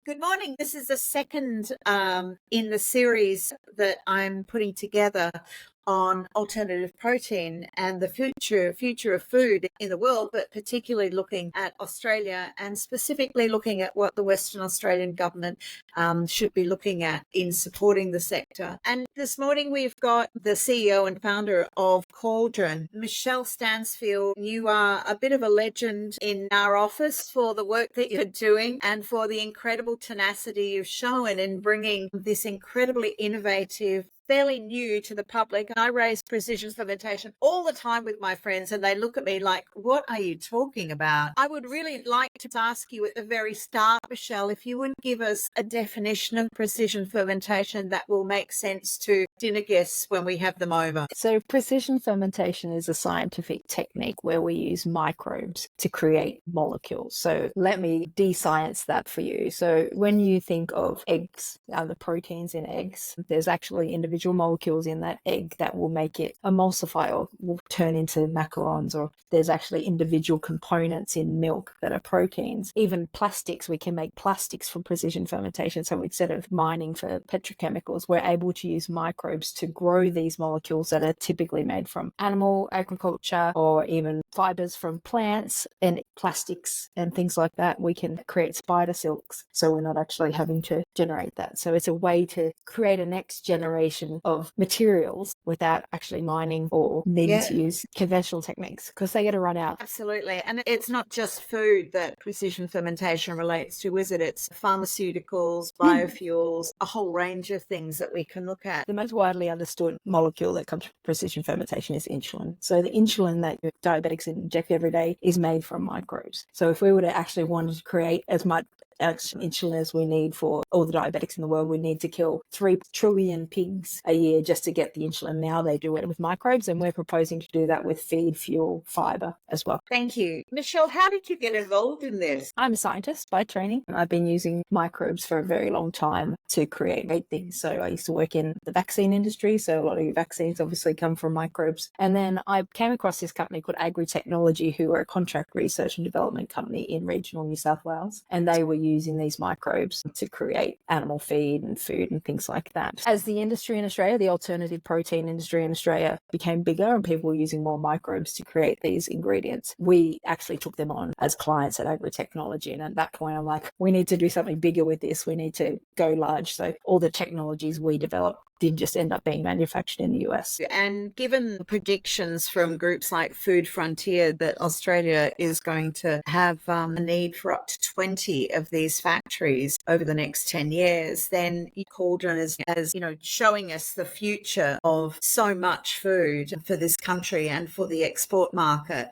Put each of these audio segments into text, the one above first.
Good morning. This is the second in the series that I'm putting together on alternative protein and the future of food in the world, but particularly looking at Australia and specifically looking at what the Western Australian government should be looking at in supporting the sector. And this morning we've got the CEO and founder of Cauldron, Michele Stansfield. You are a bit of a legend in our office for the work that you're doing and for the incredible tenacity you've shown in bringing this incredibly innovative, fairly new to the public. I raise precision fermentation all the time with my friends and they look at me like, what are you talking about? I would really like to ask you at the very start, Michele, if you would give us a definition of precision fermentation that will make sense to dinner guests when we have them over. So precision fermentation is a scientific technique where we use microbes to create molecules. So let me de-science that for you. So when you think of eggs, the proteins in eggs, there's actually individual molecules in that egg that will make it emulsify or will turn into macarons, or there's actually individual components in milk that are proteins. Even plastics, we can make plastics from precision fermentation. So instead of mining for petrochemicals, we're able to use microbes to grow these molecules that are typically made from animal agriculture or even fibers from plants and plastics and things like that. We can create spider silks, so we're not actually having to generate that. So it's a way to create a next generation of materials without actually mining or needing to use conventional techniques, because they get to run out. Absolutely. And it's not just food that precision fermentation relates to, is it? It's pharmaceuticals, biofuels, a whole range of things that we can look at. The most widely understood molecule that comes from precision fermentation is insulin. So the insulin that your diabetics inject every day is made from microbes. So if we were to actually want to create as much insulin as we need for all the diabetics in the world, we need to kill 3 trillion pigs a year just to get the insulin. Now they do it with microbes, and we're proposing to do that with feed, fuel, fiber as well. Thank you. Michele, how did you get involved in this? I'm a scientist by training. I've been using microbes for a very long time to create great things. So I used to work in the vaccine industry, so a lot of your vaccines obviously come from microbes. And then I came across this company called Agri Technology, who are a contract research and development company in regional New South Wales, and they were using these microbes to create animal feed and food and things like that. As the industry in Australia, the alternative protein industry in Australia became bigger and people were using more microbes to create these ingredients, we actually took them on as clients at Agri Technology. And at that point, I'm like, we need to do something bigger with this. We need to go large. So all the technologies we developed did just end up being manufactured in the US. And given the predictions from groups like Food Frontier that Australia is going to have a need for up to 20 of these factories over the next 10 years, then Cauldron is, as you know, showing us the future of so much food for this country and for the export market.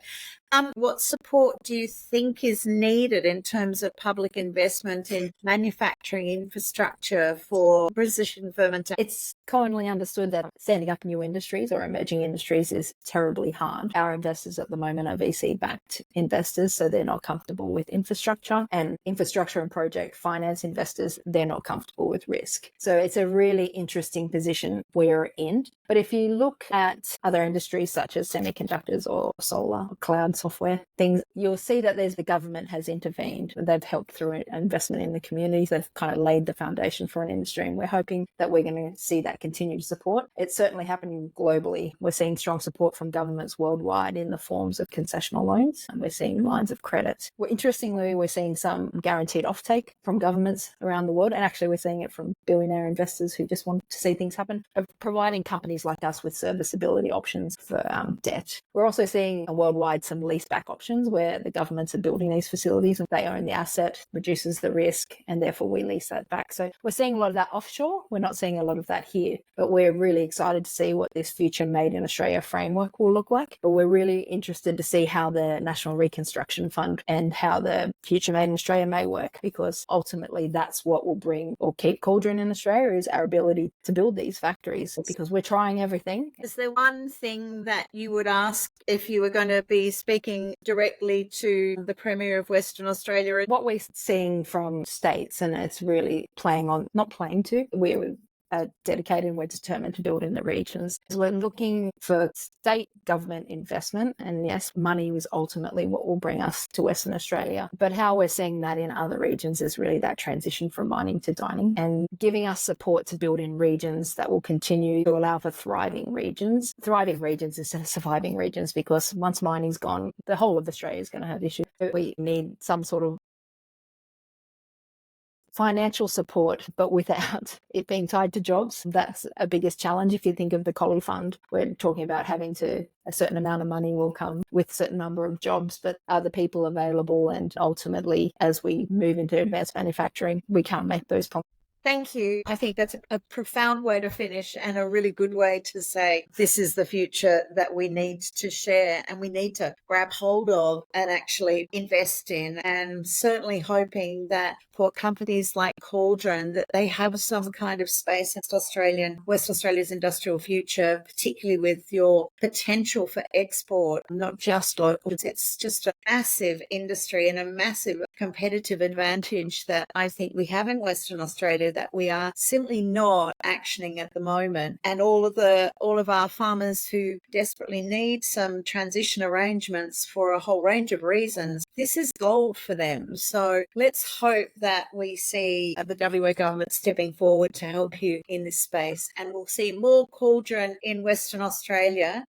What support do you think is needed in terms of public investment in manufacturing infrastructure for precision fermentation? It's commonly understood that standing up new industries or emerging industries is terribly hard. Our investors at the moment are VC-backed investors, so they're not comfortable with infrastructure, and infrastructure and project finance investors, they're not comfortable with risk. So it's a really interesting position we're in. But if you look at other industries such as semiconductors or solar or cloud software things, you'll see that the government has intervened. They've helped through investment in the communities. They've kind of laid the foundation for an industry, and we're hoping that we're going to see that continued support. It's certainly happening globally. We're seeing strong support from governments worldwide in the forms of concessional loans, and we're seeing lines of credit. Interestingly, we're seeing some guaranteed offtake from governments around the world, and actually we're seeing it from billionaire investors who just want to see things happen, of providing companies like us with serviceability options for debt. We're also seeing worldwide some leaseback options where the governments are building these facilities and they own the asset, reduces the risk, and therefore we lease that back. So we're seeing a lot of that offshore. We're not seeing a lot of that here, but we're really excited to see what this future Made in Australia framework will look like. But we're really interested to see how the National Reconstruction Fund and how the future Made in Australia may work, because ultimately that's what will bring or keep Cauldron in Australia, is our ability to build these factories, because we're trying everything. Is there one thing that you would ask if you were going to be speaking directly to the Premier of Western Australia? What we're seeing from states, and it's really we're are dedicated and we're determined to build in the regions. So we're looking for state government investment. And yes, money was ultimately what will bring us to Western Australia. But how we're seeing that in other regions is really that transition from mining to dining and giving us support to build in regions that will continue to allow for thriving regions instead of surviving regions, because once mining's gone, the whole of Australia is going to have issues. We need some sort of financial support, but without it being tied to jobs. That's a biggest challenge. If you think of the Collie Fund, we're talking about having to, a certain amount of money will come with a certain number of jobs, but are the people available? And ultimately, as we move into advanced manufacturing, we can't make those promises. Thank you. I think that's a profound way to finish and a really good way to say this is the future that we need to share and we need to grab hold of and actually invest in. And certainly hoping that for companies like Cauldron, that they have some kind of space in West Australia's industrial future, particularly with your potential for export, not just oil. It's just a massive industry and a massive competitive advantage that I think we have in Western Australia that we are simply not actioning at the moment. And all of our farmers who desperately need some transition arrangements for a whole range of reasons, this is gold for them. So let's hope that we see the WA government stepping forward to help you in this space, and we'll see more Cauldron in Western Australia